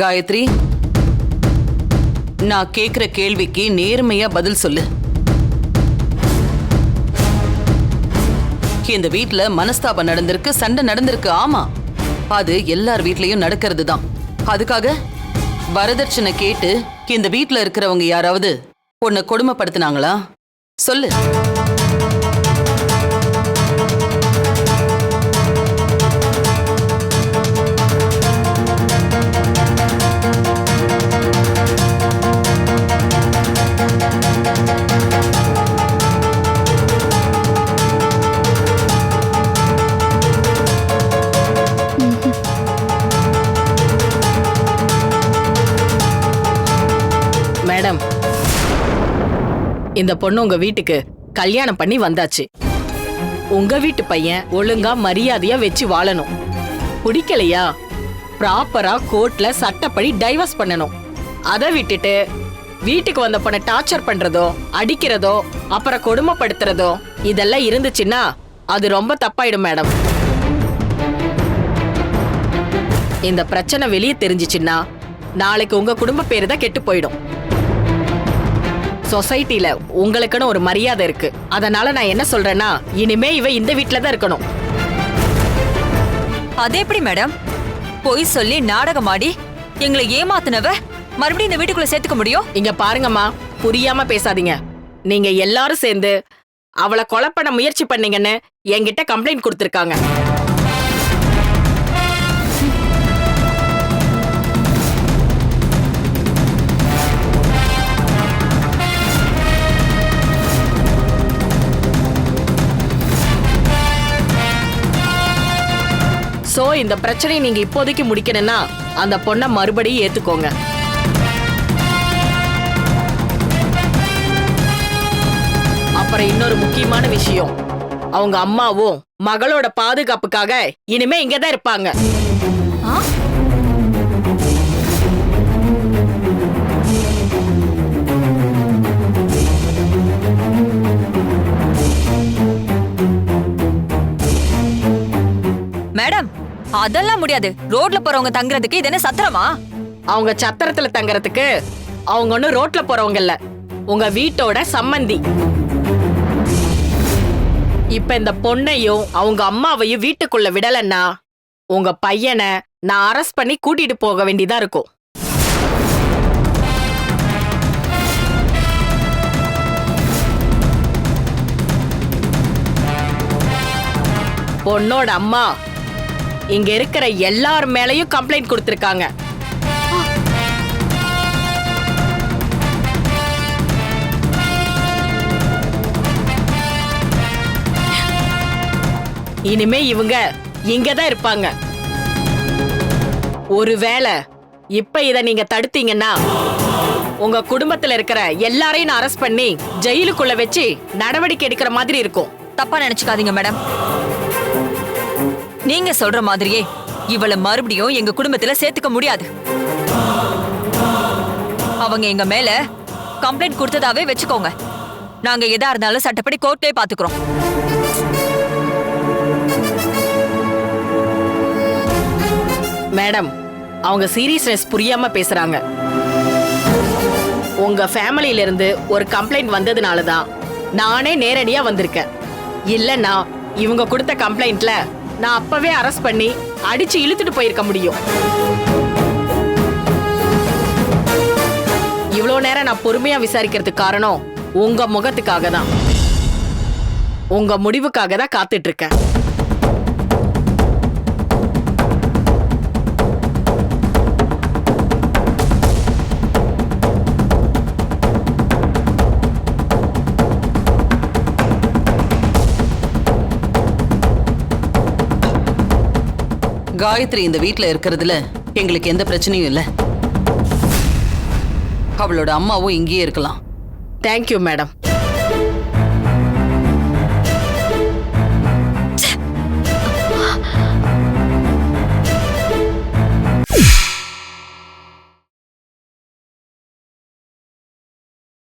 காயத்ரி, நான் கேக்குற கேள்விக்கு நேர்மையா பதில் சொல்லு. இந்த வீட்ல மனஸ்தாபம் நடந்திருக்கு, சண்டை நடந்திருக்கு. ஆமா, அது எல்லார் வீட்லயும் நடக்கிறது தான். அதுக்காக வரதட்சணை கேட்டு இந்த வீட்ல இருக்கிறவங்க யாராவது உன்னை கொடுமைப்படுத்தினாங்களா? சொல்லு. மேடம், இந்த பொண்ணு உங்க வீட்டுக்கு கல்யாணம் பண்ணி வந்தாச்சு. உங்க வீட்டு பையன் ஒழுங்கா மரியாதையா வச்சு வாழணும். பிடிக்கலையா ப்ராப்பரா கோர்ட்ல சட்டப்படி டைவர்ஸ் பண்ணணும். அதை விட்டுட்டு வீட்டுக்கு வந்த பொண்ணை டார்ச்சர் பண்றதோ, அடிக்கிறதோ, அப்புறம் கொடுமைப்படுத்துறதோ இதெல்லாம் இருந்துச்சுன்னா அது ரொம்ப தப்பாயிடும் மேடம். இந்த பிரச்சனை வெளியே தெரிஞ்சிச்சுன்னா நாளைக்கு உங்க குடும்ப பேரு தான் கெட்டு போயிடும். சொசைட்டில உங்களுக்குன்னு ஒரு மரியாதை இருக்கு. அதனால நான் என்ன சொல்றேன்னா, இனிமே இவ இந்த வீட்ல தான் இருக்கணும். அது எப்படி மேடம்? பொய் சொல்லி நாடகம் ஆடி எங்களை ஏமாத்துனவ மறுபடியும் இந்த வீட்டுக்குள்ள சேர்த்துக்க முடியும்? இங்க பாருங்கம்மா, புரியாம பேசாதீங்க. நீங்க எல்லாரும் சேர்ந்து அவளை கொலை பண்ண முயற்சி பண்ணீங்கன்னு என்கிட்ட கம்ப்ளைண்ட் கொடுத்திருக்காங்க. சோ இந்த பிரச்சனையை நீங்க இப்போதைக்கு முடிக்கணும்னா அந்த பொண்ணை மறுபடியும் ஏத்துக்கோங்க. அப்புறம் இன்னொரு முக்கியமான விஷயம், அவங்க அம்மாவும் மகளோட பாதுகாப்புக்காக இனிமே இங்கதான் இருப்பாங்க. மேடம், அதெல்லாம் முடியாது. ரோட்ல போறவங்க தங்குறதுக்கு இது என்ன சத்திரமா? அவங்க சத்திரத்துல தங்கறதுக்கு அவங்க ஒன்னும் ரோட்ல போறவங்க இல்ல, உங்க வீட்டோட சம்மந்தி. இப்ப இந்த பொண்ணையும் அவங்க அம்மாவையும் வீட்டுக்குள்ள விடலன்னா உங்க பையனை நான் அரெஸ்ட் பண்ணி கூட்டிட்டு போக வேண்டியதா இருக்கும். பொண்ணோட அம்மா இங்க இருக்கிற எல்லார் மேலயும் கம்ப்ளைண்ட் கொடுத்திருக்காங்க. இனிமே இவங்க இங்கதான் இருப்பாங்க. ஒருவேளை இப்ப இத நீங்க தடுத்தீங்கன்னா உங்க குடும்பத்துல இருக்கிற எல்லாரையும் நான் அரெஸ்ட் பண்ணி ஜெயிலுக்குள்ள வச்சு நடவடிக்கை எடுக்கிற மாதிரி இருக்கும். தப்பா நினைச்சுக்காதீங்க மேடம். நீங்க சொல்ற மாதிரியே இவளை மறுபடியும் எங்க குடும்பத்துல சேர்த்துக்க முடியாது. அவங்க எங்க மேல கம்ப்ளைண்ட் கொடுத்ததாவே வச்சுக்கோங்க. நாங்க எதா இருந்தாலும் சட்டப்படி கோர்ட்லயே பாத்துக்கிறோம். மேடம், அவங்க சீரியஸ்னஸ் புரியாம பேசுறாங்க. உங்க ஃபேமிலியில இருந்து ஒரு கம்ப்ளைண்ட் வந்ததுனாலதான் நானே நேரடியா வந்திருக்கேன். இல்லன்னா இவங்க கொடுத்த கம்ப்ளைண்ட்ல நான் அப்பவே அரெஸ்ட் பண்ணி அடிச்சு இழுத்துட்டு போயிருக்க முடியும். இவ்வளோ நேரம் நான் பொறுமையா விசாரிக்கிறதுக்கு காரணம் உங்க முகத்துக்காக தான், உங்க முடிவுக்காக தான் காத்துட்டு இருக்கேன். காயத்ரி இந்த வீட்ல இருக்கிறதுல எங்களுக்கு எந்த பிரச்சனையும் இல்ல. அவளோட அம்மாவும் இங்கேயே இருக்கலாம். Thank you madam.